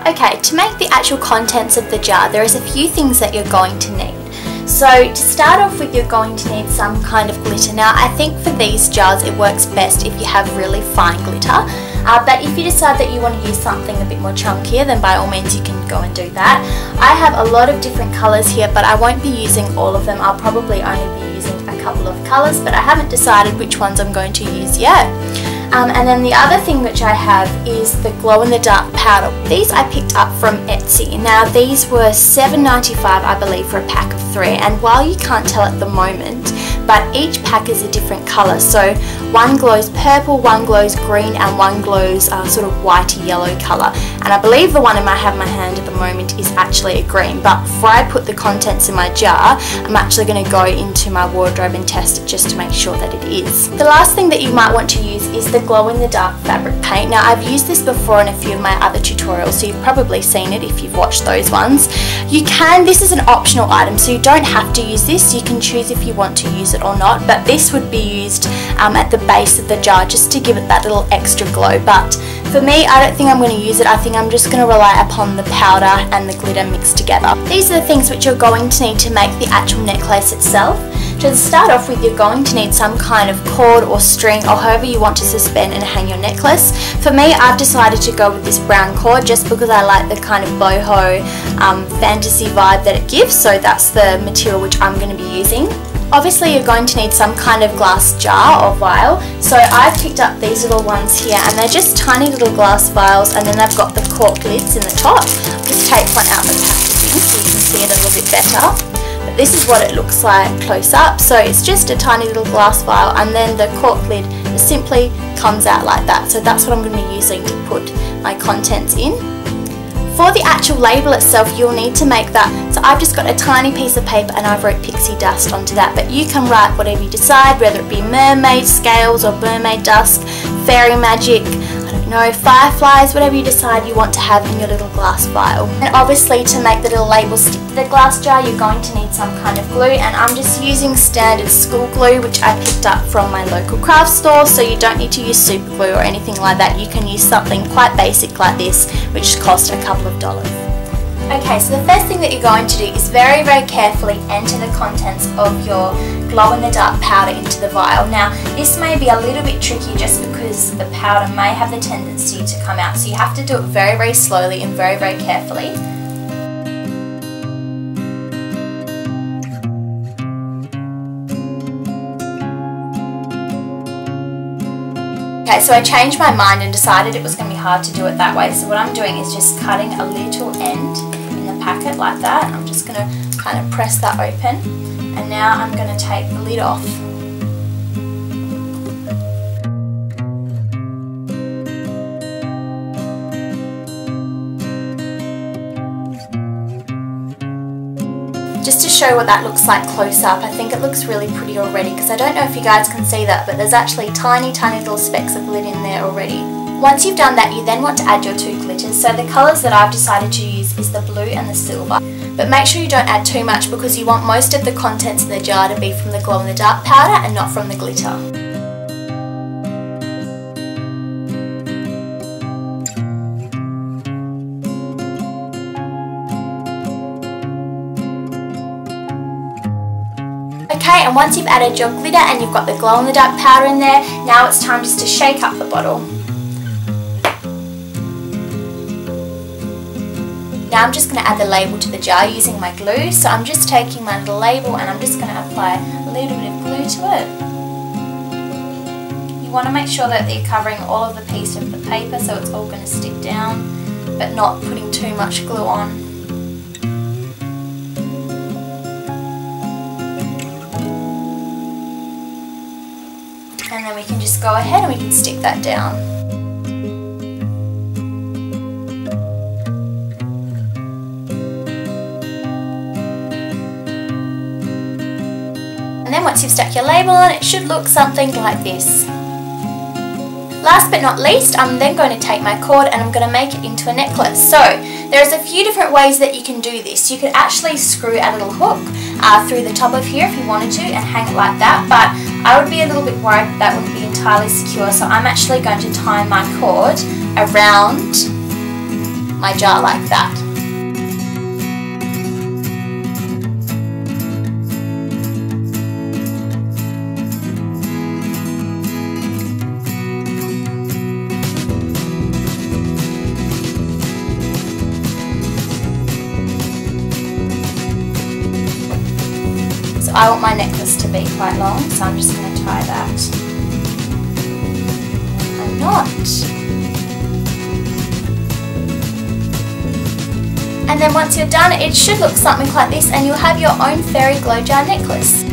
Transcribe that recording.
Okay, to make the actual contents of the jar, there is a few things that you're going to need. So to start off with, you're going to need some kind of glitter. Now I think for these jars it works best if you have really fine glitter, but if you decide that you want to use something a bit more chunkier, then by all means you can go and do that. I have a lot of different colours here, but I won't be using all of them. I'll probably only be using a couple of colours, but I haven't decided which ones I'm going to use yet. And then the other thing which I have is the glow-in-the-dark powder. These I picked up from Etsy. Now these were $7.95 I believe for a pack of 3, and while you can't tell at the moment, but each pack is a different colour. So one glows purple, one glows green, and one glows sort of whitey yellow colour. And I believe the one I have in my hand at the moment is actually a green, but before I put the contents in my jar, I'm actually going to go into my wardrobe and test it just to make sure that it is. The last thing that you might want to use is the glow-in-the-dark fabric paint. Now I've used this before in a few of my other tutorials, so you've probably seen it if you've watched those ones. This is an optional item, so you don't have to use this. You can choose if you want to use it or not, but this would be used at the base of the jar just to give it that little extra glow. But for me, I don't think I'm going to use it. I think I'm just going to rely upon the powder and the glitter mixed together. These are the things which you're going to need to make the actual necklace itself. To start off with, you're going to need some kind of cord or string or however you want to suspend and hang your necklace. For me, I've decided to go with this brown cord just because I like the kind of boho fantasy vibe that it gives, so that's the material which I'm going to be using. Obviously you're going to need some kind of glass jar or vial, so I've picked up these little ones here, and they're just tiny little glass vials, and then they've got the cork lids in the top. Just take one out of the packaging so you can see it a little bit better. But this is what it looks like close up. So it's just a tiny little glass vial, and then the cork lid simply comes out like that. So that's what I'm going to be using to put my contents in. For the actual label itself, you'll need to make that. So I've just got a tiny piece of paper and I've wrote pixie dust onto that, but you can write whatever you decide, whether it be mermaid scales or mermaid dust, fairy magic, I don't know, fireflies, whatever you decide you want to have in your little glass vial. And obviously to make the little label stick to the glass jar, you're going to need some kind of glue, and I'm just using standard school glue which I picked up from my local craft store, so you don't need to use super glue or anything like that. You can use something quite basic like this, which cost a couple of dollars. Okay, so the first thing that you're going to do is very, very carefully enter the contents of your glow-in-the-dark powder into the vial. Now, this may be a little bit tricky just because the powder may have the tendency to come out, so you have to do it very, very slowly and very, very carefully. Okay, so I changed my mind and decided it was going to be hard to do it that way, so what I'm doing is just cutting a little end in the packet like that. I'm just going to kind of press that open, and now I'm going to take the lid off. Just to show what that looks like close up, I think it looks really pretty already, because I don't know if you guys can see that, but there's actually tiny, tiny little specks of glitter in there already. Once you've done that, you then want to add your 2 glitters. So the colours that I've decided to use is the blue and the silver. But make sure you don't add too much, because you want most of the contents in the jar to be from the glow-in-the-dark powder and not from the glitter. Okay, and once you've added your glitter and you've got the glow-in-the-dark powder in there, now it's time just to shake up the bottle. Now I'm just going to add the label to the jar using my glue. So I'm just taking my little label and I'm just going to apply a little bit of glue to it. You want to make sure that you're covering all of the piece of the paper so it's all going to stick down, but not putting too much glue on. And then we can just go ahead and we can stick that down. And then once you've stuck your label on, it should look something like this. Last but not least, I'm then going to take my cord and I'm going to make it into a necklace. So there's a few different ways that you can do this. You could actually screw a little hook through the top of here if you wanted to and hang it like that, but I would be a little bit worried that wouldn't be entirely secure, so I'm actually going to tie my cord around my jar like that. So I want my necklace to be quite long, so I'm just going to tie that a knot. And then once you're done, it should look something like this, and you'll have your own fairy glow jar necklace.